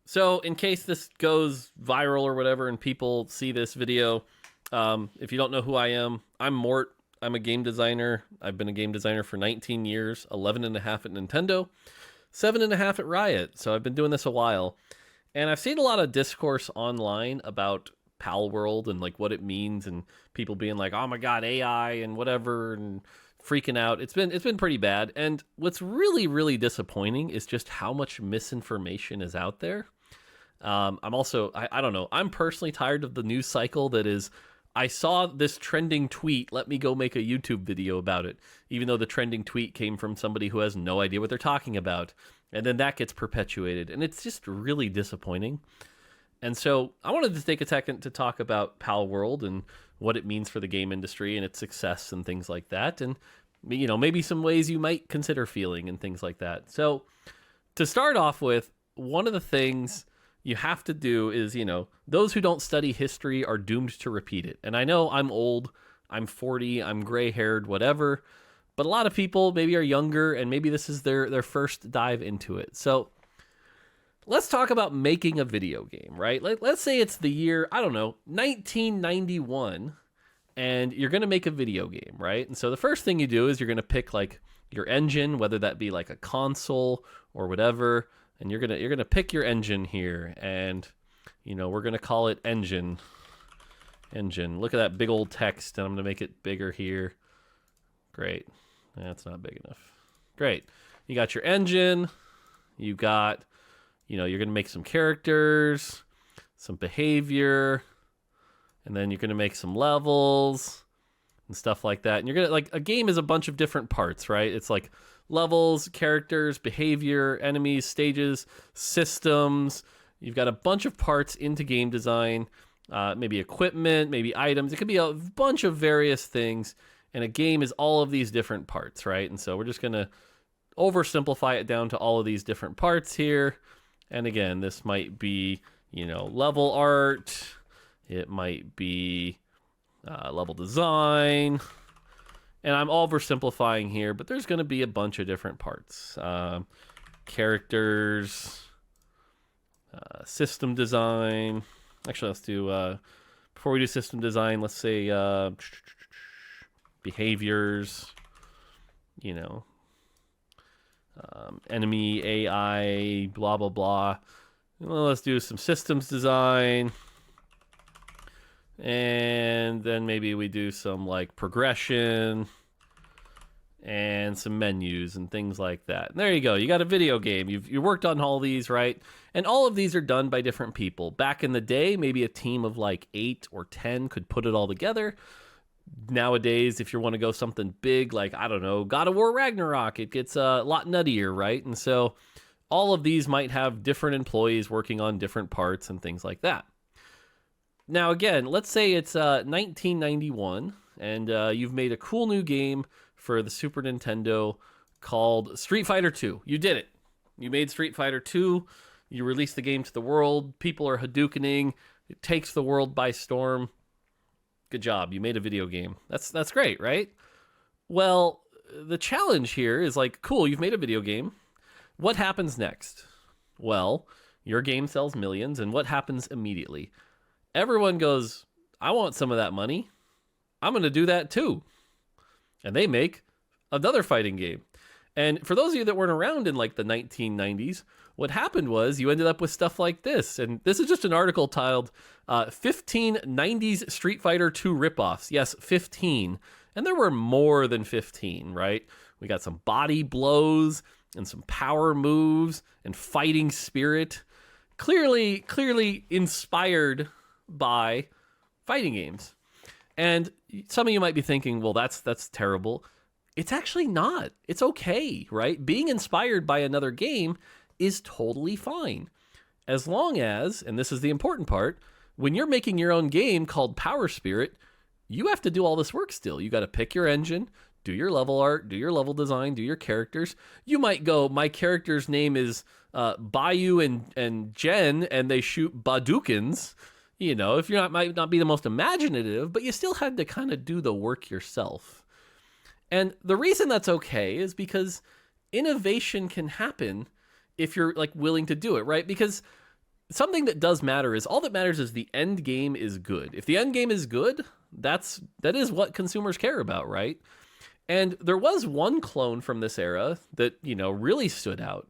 So, in case this goes viral or whatever and people see this video, if you don't know who I am, I'm Mort. I'm a game designer. I've been a game designer for 19 years, 11 and a half at Nintendo, 7 and a half at Riot. So, I've been doing this a while. And I've seen a lot of discourse online about Palworld and like what it means, and people being like, "Oh my god, AI and whatever," and freaking out. It's been pretty bad. And what's really disappointing is just how much misinformation is out there. I'm also, I don't know, I'm personally tired of the news cycle that is, I saw this trending tweet, let me go make a YouTube video about it, even though the trending tweet came from somebody who has no idea what they're talking about. And then that gets perpetuated. And it's just really disappointing. And so I wanted to take a second to talk about Palworld and what it means for the game industry and its success and things like that. And, you know, maybe some ways you might consider feeling and things like that. So to start off with, one of the things you have to do is, you know, those who don't study history are doomed to repeat it. And I know I'm old, I'm 40, I'm gray haired, whatever, but a lot of people maybe are younger and maybe this is their first dive into it. So let's talk about making a video game, right? Let's say it's the year, I don't know, 1991, and you're going to make a video game, right? And so the first thing you do is you're going to pick like your engine, whether that be like a console or whatever. And you're gonna pick your engine here, and you know we're gonna call it engine. Look at that big old text, and I'm gonna make it bigger here. Great, that's not big enough. Great, you got your engine. You got, you know, you're gonna make some characters, some behavior, and then you're gonna make some levels and stuff like that. And you're gonna, like, a game is a bunch of different parts, right? It's like levels, characters, behavior, enemies, stages, systems. You've got a bunch of parts into game design, maybe equipment, maybe items. It could be a bunch of various things, and a game is all of these different parts, right? And so we're just going to oversimplify it down to all of these different parts here. And again, this might be, you know, level art. It might be level design. And I'm oversimplifying here, but there's going to be a bunch of different parts. Characters, system design. Actually, let's do, before we do system design, let's say behaviors, you know, enemy, AI, blah, blah, blah. Well, let's do some systems design. And then maybe we do some like progression and some menus and things like that. And there you go. You got a video game. You worked on all these, right? And all of these are done by different people. Back in the day, maybe a team of like 8 or 10 could put it all together. Nowadays, if you want to go something big, like, I don't know, God of War Ragnarok, it gets a lot nuttier, right? And so all of these might have different employees working on different parts and things like that. Now, again, let's say it's 1991, and you've made a cool new game for the Super Nintendo called Street Fighter 2. You did it. You made Street Fighter 2. You released the game to the world. People are Hadoukening. It takes the world by storm. Good job. You made a video game. That's great, right? Well, the challenge here is like, cool, you've made a video game. What happens next? Well, your game sells millions, and what happens immediately? Everyone goes, I want some of that money. I'm going to do that too. And they make another fighting game. And for those of you that weren't around in like the 1990s, what happened was you ended up with stuff like this. And this is just an article titled 15 90s Street Fighter 2 ripoffs. Yes, 15. And there were more than 15, right? We got some body blows and some power moves and fighting spirit. Clearly inspired by fighting games. And some of you might be thinking, well, that's terrible. It's actually not. It's okay, right? Being inspired by another game is totally fine. As long as, and this is the important part, when you're making your own game called Power Spirit, you have to do all this work still. You got to pick your engine, do your level art, do your level design, do your characters. You might go, my character's name is Bayou and Jen, and they shoot Badookins. You know, if you're not, might not be the most imaginative, but you still had to kind of do the work yourself. And the reason that's okay is because innovation can happen if you're like willing to do it, right? Because something that does matter is all that matters is the end game is good. If the end game is good, that is what consumers care about, right? And there was one clone from this era that, really stood out.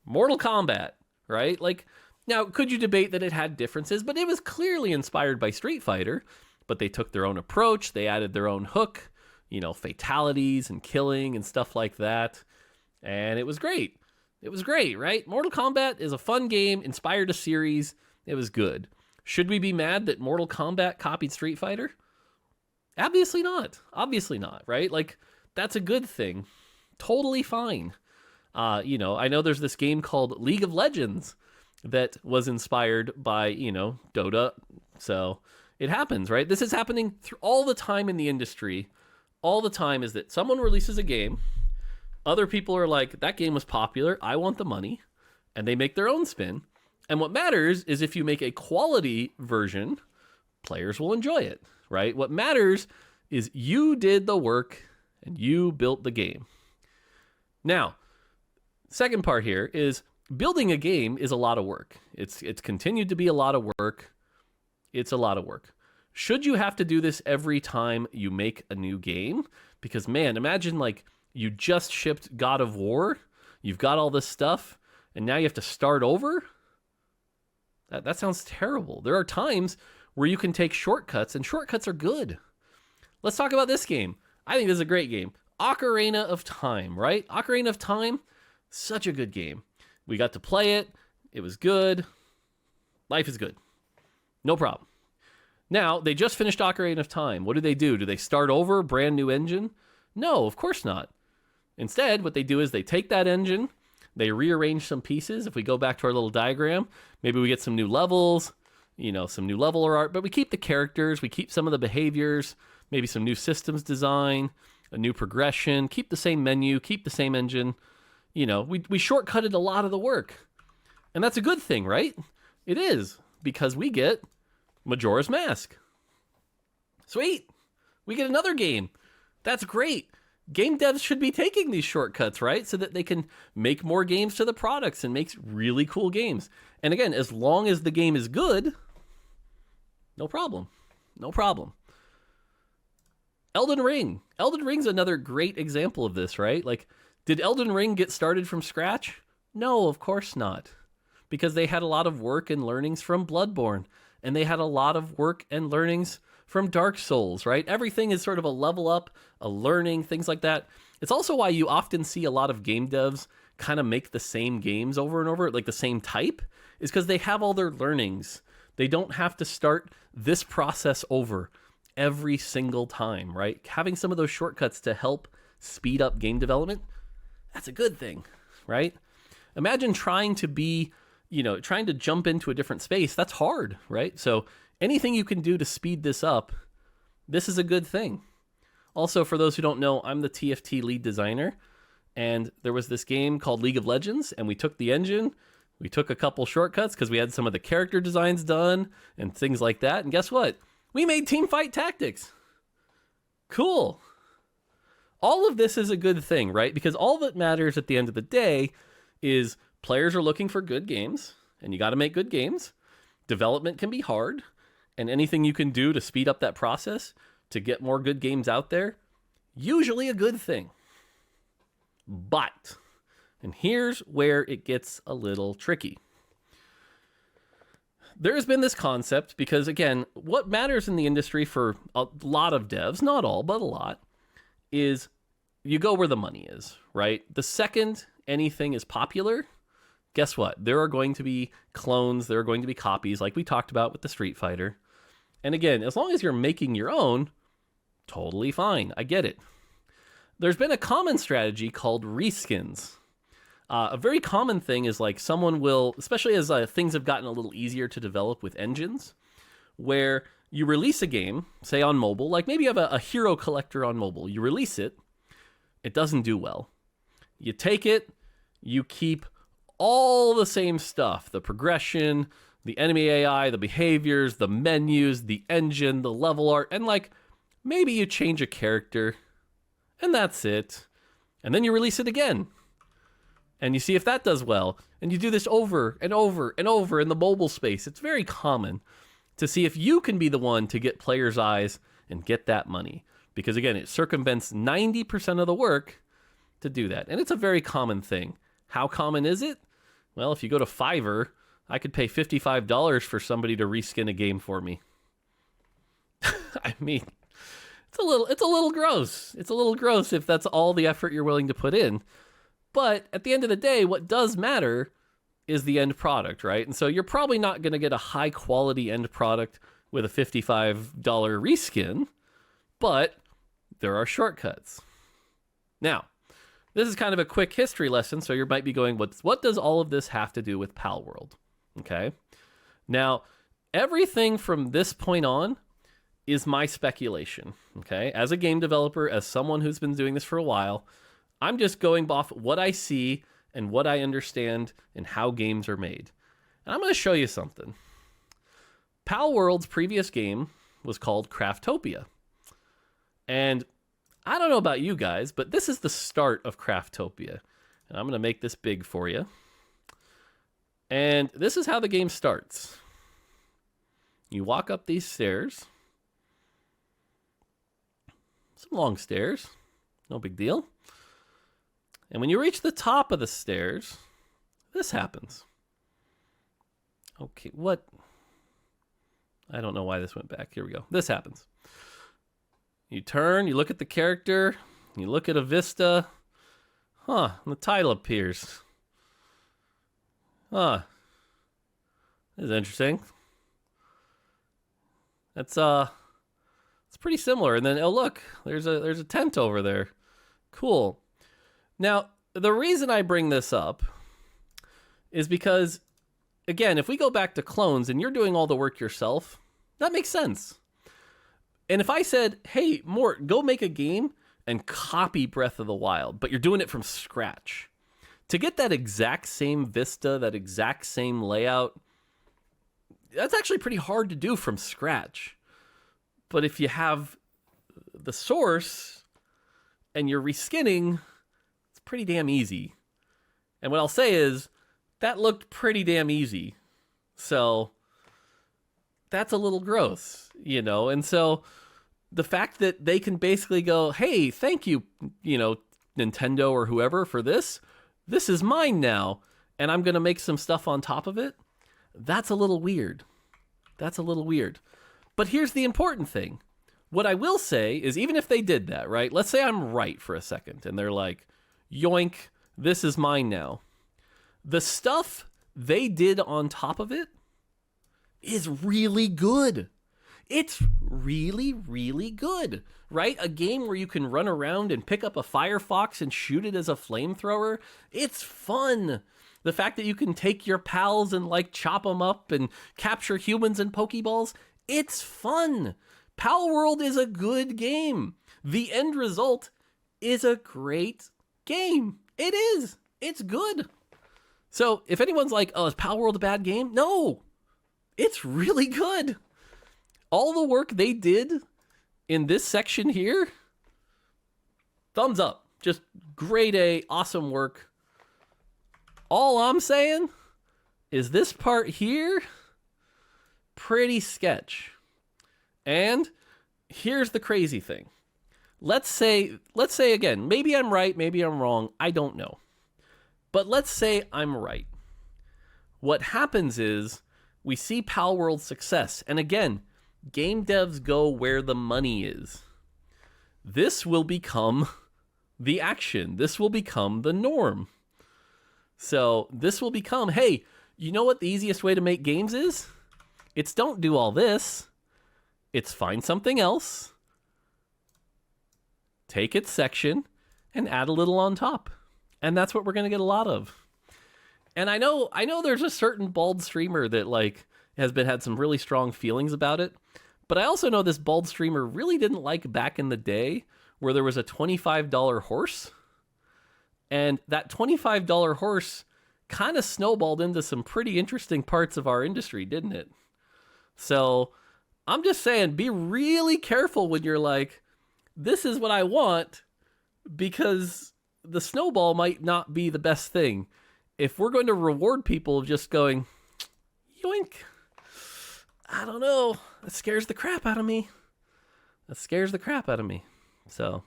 Mortal Kombat, right? Like, now, could you debate that it had differences, but it was clearly inspired by Street Fighter, but they took their own approach, they added their own hook, fatalities and killing and stuff like that, and it was great. It was great, right? Mortal Kombat is a fun game, inspired a series. It was good. Should we be mad that Mortal Kombat copied Street Fighter? Obviously not. Obviously not, right? Like, that's a good thing. Totally fine. I know there's this game called League of Legends that was inspired by, Dota. So it happens, right? This is happening all the time in the industry. All the time is that someone releases a game. Other people are like, that game was popular, I want the money, and they make their own spin. And what matters is if you make a quality version, players will enjoy it, right? What matters is you did the work and you built the game. Now, second part here is building a game is a lot of work. It's continued to be a lot of work. It's a lot of work. Should you have to do this every time you make a new game? Because man, imagine like you just shipped God of War, you've got all this stuff, and now you have to start over? That sounds terrible. There are times where you can take shortcuts, and shortcuts are good. Let's talk about this game. I think this is a great game. Ocarina of Time, right? Ocarina of Time, such a good game. We got to play it. It was good. Life is good. No problem. Now, they just finished Ocarina of Time. What do? Do they start over, brand new engine? No, of course not. Instead, what they do is they take that engine, they rearrange some pieces. If we go back to our little diagram, maybe we get some new levels, some new level art, but we keep the characters, we keep some of the behaviors, maybe some new systems design, a new progression, keep the same menu, keep the same engine. We shortcutted a lot of the work. And that's a good thing, right? It is, because we get Majora's Mask. Sweet. We get another game. That's great. Game devs should be taking these shortcuts, right? So that they can make more games to the products and make really cool games. And again, as long as the game is good, no problem. No problem. Elden Ring. Elden Ring's another great example of this, right? Like, did Elden Ring get started from scratch? No, of course not. Because they had a lot of work and learnings from Bloodborne. And they had a lot of work and learnings from Dark Souls, right? Everything is sort of a level up, a learning, things like that. It's also why you often see a lot of game devs kind of make the same games over and over, like the same type, is because they have all their learnings. They don't have to start this process over every single time, right? Having some of those shortcuts to help speed up game development, that's a good thing, right? Imagine trying to jump into a different space. That's hard, right? So anything you can do to speed this up, this is a good thing. Also, for those who don't know, I'm the TFT lead designer, and there was this game called League of Legends, and we took the engine, we took a couple shortcuts because we had some of the character designs done and things like that, and guess what? We made Teamfight Tactics. Cool. All of this is a good thing, right? Because all that matters at the end of the day is players are looking for good games, and you got to make good games. Development can be hard, and anything you can do to speed up that process to get more good games out there, usually a good thing. But, and here's where it gets a little tricky. There has been this concept because, again, what matters in the industry for a lot of devs, not all, but a lot, is you go where the money is, right? The second anything is popular, guess what? There are going to be clones, there are going to be copies, like we talked about with the Street Fighter. And again, as long as you're making your own, totally fine. I get it. There's been a common strategy called reskins. A very common thing is like someone will, especially as things have gotten a little easier to develop with engines, where you release a game, say on mobile, like maybe you have a hero collector on mobile. You release it, it doesn't do well. You take it, you keep all the same stuff, the progression, the enemy AI, the behaviors, the menus, the engine, the level art, and like maybe you change a character, and that's it. And then you release it again. And you see if that does well. And you do this over and over and over in the mobile space. It's very common to see if you can be the one to get players' eyes and get that money. Because again, it circumvents 90% of the work to do that. And it's a very common thing. How common is it? Well, if you go to Fiverr, I could pay $55 for somebody to reskin a game for me. I mean, it's a little gross. It's a little gross if that's all the effort you're willing to put in. But at the end of the day, what does matter is the end product, right? And so you're probably not going to get a high quality end product with a $55 reskin, but there are shortcuts. Now, this is kind of a quick history lesson, so you might be going, what does all of this have to do with Palworld? Okay. Now, everything from this point on is my speculation, okay? As a game developer, as someone who's been doing this for a while, I'm just going off what I see and what I understand and how games are made. And I'm going to show you something. Palworld's previous game was called Craftopia. And I don't know about you guys, but this is the start of Craftopia. And I'm going to make this big for you. And this is how the game starts. You walk up these stairs. Some long stairs. No big deal. And when you reach the top of the stairs, this happens. Okay, what? I don't know why this went back. Here we go. This happens. You turn, you look at the character, you look at a vista. Huh, and the title appears. Huh. This is interesting. It's pretty similar. And then, oh look, there's a tent over there. Cool. Now, the reason I bring this up is because, again, if we go back to clones and you're doing all the work yourself, that makes sense. And if I said, hey, Mort, go make a game and copy Breath of the Wild, but you're doing it from scratch. To get that exact same vista, that exact same layout, that's actually pretty hard to do from scratch. But if you have the source and you're reskinning, it's pretty damn easy. And what I'll say is, that looked pretty damn easy. So that's a little gross, you know? And so the fact that they can basically go, hey, thank you, you know, Nintendo or whoever for this. This is mine now. And I'm going to make some stuff on top of it. That's a little weird. That's a little weird. But here's the important thing. What I will say is, even if they did that, right? Let's say I'm right for a second and they're like, yoink, this is mine now. The stuff they did on top of it is really good. It's really, really good, right? A game where you can run around and pick up a Firefox and shoot it as a flamethrower. It's fun. The fact that you can take your pals and like chop them up and capture humans and Pokeballs, it's fun. Palworld is a good game. The end result is a great game. It is. It's good. So if anyone's like, oh, is Palworld a bad game? No, it's really good. All the work they did in this section here, thumbs up. Just grade A, awesome work. All I'm saying is this part here, pretty sketch. And here's the crazy thing. Let's say again, maybe I'm right, maybe I'm wrong, I don't know. But let's say I'm right. What happens is we see Palworld's success. And again, game devs go where the money is. This will become the action. This will become the norm. So this will become, hey, you know what the easiest way to make games is? It's don't do all this. It's find something else, take its section, and add a little on top. And that's what we're going to get a lot of. And I know there's a certain bald streamer that like had some really strong feelings about it. But I also know this bald streamer really didn't like back in the day where there was a $25 horse. And that $25 horse kind of snowballed into some pretty interesting parts of our industry, didn't it? So I'm just saying, be really careful when you're like, this is what I want, because the snowball might not be the best thing. If we're going to reward people just going, yoink, I don't know, that scares the crap out of me. So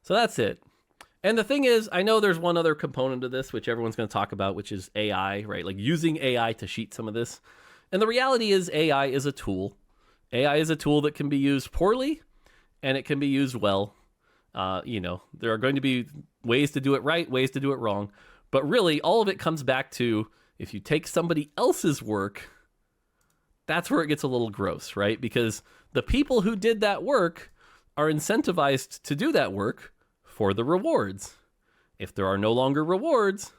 that's it. And the thing is, I know there's one other component of this, which everyone's going to talk about, which is AI, right? Like using AI to cheat some of this. And the reality is AI is a tool. AI is a tool that can be used poorly and it can be used well. There are going to be ways to do it right, ways to do it wrong. But really, all of it comes back to if you take somebody else's work, that's where it gets a little gross, right? Because the people who did that work are incentivized to do that work for the rewards. If there are no longer rewards,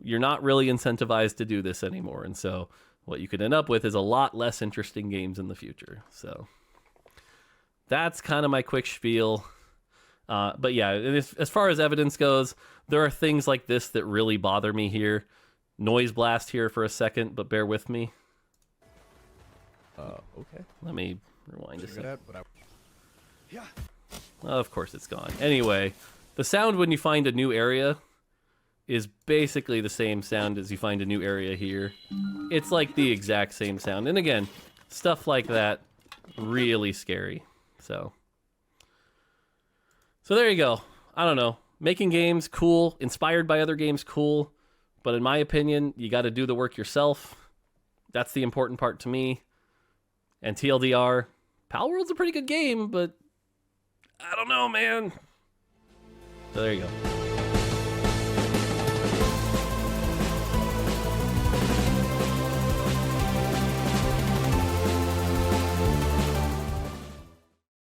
you're not really incentivized to do this anymore. And so what you could end up with is a lot less interesting games in the future. So that's kind of my quick spiel. But yeah, as far as evidence goes, there are things like this that really bother me here. Noise blast here for a second, but bear with me. Okay. Let me rewind a second. Yeah. Of course it's gone. Anyway, the sound when you find a new area is basically the same sound as you find a new area here. It's like the exact same sound. And again, stuff like that, really scary. So there you go. I don't know. Making games, cool. Inspired by other games, cool. But in my opinion, you got to do the work yourself. That's the important part to me. And TLDR, Palworld's a pretty good game, but I don't know, man. So there you go.